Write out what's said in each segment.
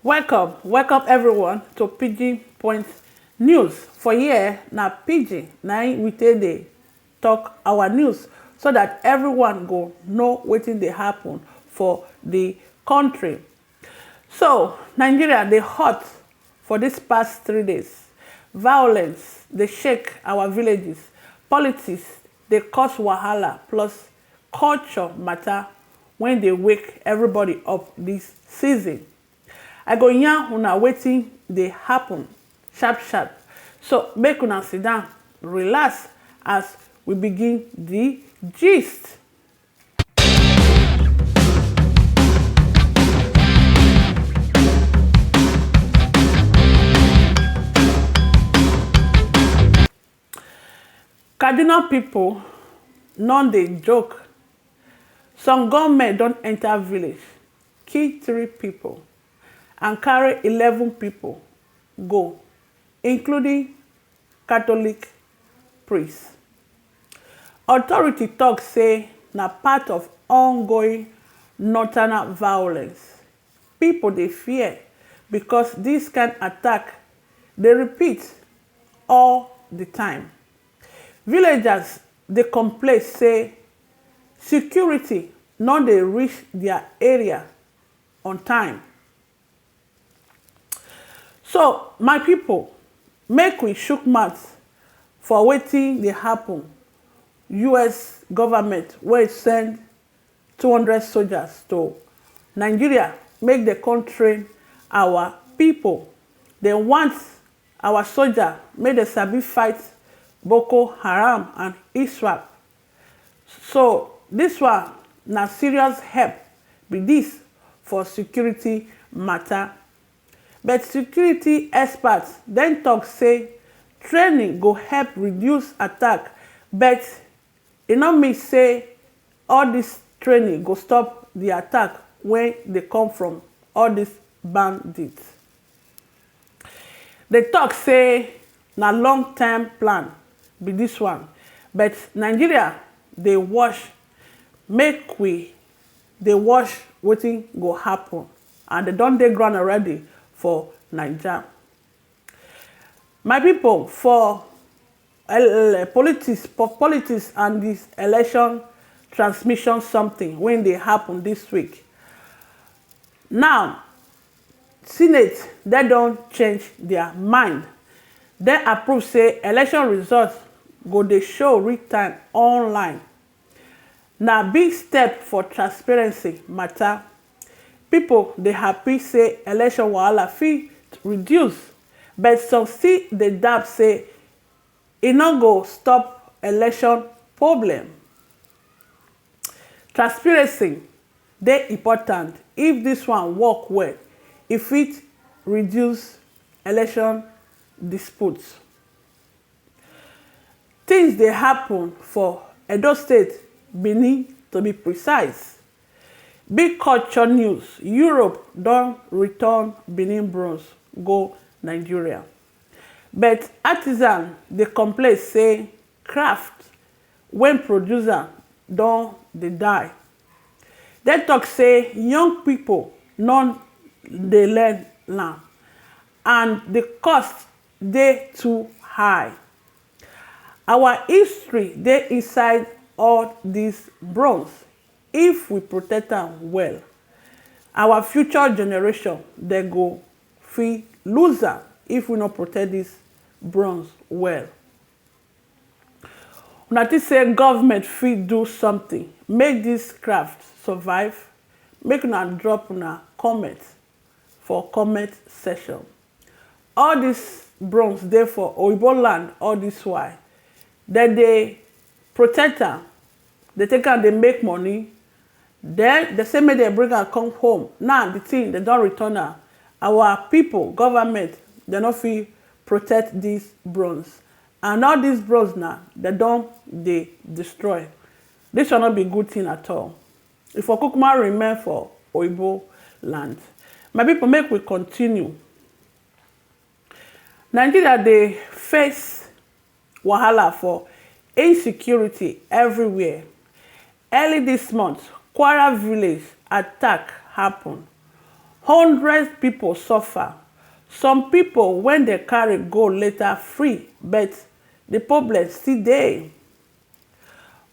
Welcome everyone to Pidgin Point news. For here na Pidgin na we take dey talk our news so that everyone go know wetin dey happen for the country. So Nigeria dey hot for this past 3 days. Violence dey shake our villages. Politics dey cause wahala plus culture matter when dey wake everybody up this season. I go yarn una wetin dey happen sharp sharp. So make una sit down, relax as we begin the gist. Kaduna people no dey joke. Some gunmen don enter village, kill 3 people and carry 11 people go, including Catholic priests. Authority talk say na part of ongoing nocturnal violence. People dey fear because this kind attack dey repeat all the time. Villagers dey complain say security no dey reach their area on time. So my people, make we shook mouth for wetin dey happen. US government wey send 200 soldiers to Nigeria make dem come train our people. Dem want our soldiers make dem sabi fight Boko Haram and ISWAP. So this one na serious help be this for security matter. But security experts then talk say training go help reduce attack, but e no mean say all this training go stop the attack when they come from all these bandits. They talk say na long-term plan be this one, but Nigeria dey watch, make we dey watch wetin go happen, and they don dey ground already for Naija. My people, for politics and this election transmission something when they happen this week. Now, Senate, they don't change their mind. They approve say election results go dey show real time online. Na big step for transparency matter. People dey happy say election wahala fit reduce, but some still dey doubt say e no go stop election problem. Transparency dey important. If this one work well, e fit reduce election disputes. Things dey happen for Edo State, Benin to be precise. Big culture news: Europe don return Benin bronze go Nigeria. But artisans dey complain say craft when producer don dey die. They talk say young people no dey learn now and the cost dey too high. Our history dey inside all these bronze. If we protect am well, our future generation they go fit lose am if we no protect this bronze well. Una think say government fit do something make this craft survive? Make una drop una comment for comment section. All this bronze dey for Oyibo land all this while. Then they protect am, they take am, they make money. Then they say make they bring am come home. Now the thing they don't return am. Our people, government, they no fit protect this bronze. And all these bronze now, they don't they destroy. This will not be good thing at all. If Okukuma remain for Oyibo land. My people, make we continue. Nigeria they face wahala for insecurity everywhere. Early this month, Kwara village attack happened. Hundreds people suffer. Some people when they carry go later free, but the problem still there.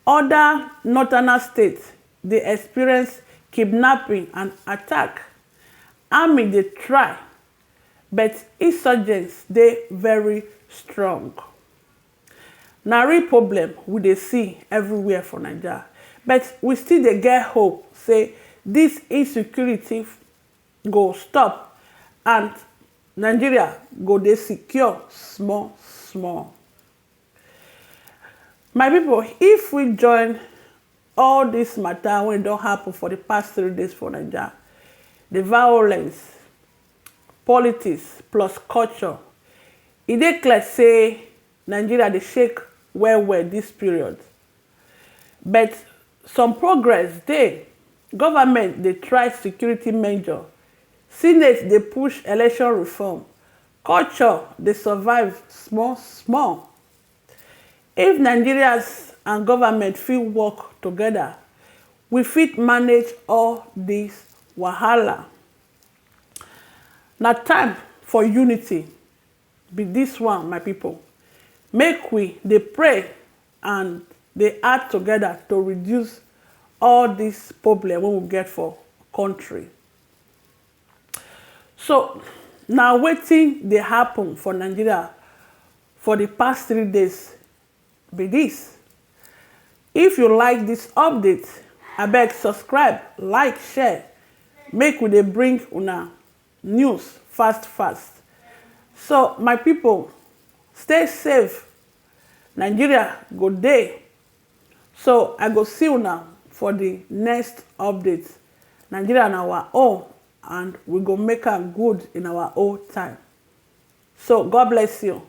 Other northern states they experience kidnapping and attack. Army they try, but insurgents they very strong. Na real problem we dey see everywhere for Naija, but we still dey get hope say this insecurity go stop and Nigeria go dey secure small small. My people, if we join all this matter wey don happen for the past 3 days for Naija, the violence, politics plus culture, e dey clear say Nigeria dey shake well well this period. But some progress dey. Government dey try security measure, Senate dey push election reform, culture dey survive small small. If Nigerians and government fit work together, we fit manage all this wahala. Na time for unity be this one, my people. Make we dey pray and dey act together to reduce all this problem wey we get for country. So na wetin dey happen for Nigeria for the past 3 days be this. If you like this update, abeg subscribe, like, share, make we dey bring una news fast fast. So my people, stay safe. Nigeria go dey. So I go see una for the next update. Nigeria na our own and we go make am good in our own time. So God bless you.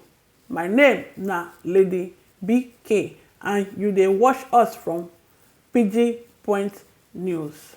My name na Lady BK and you dey watch us from Pidgin Point News.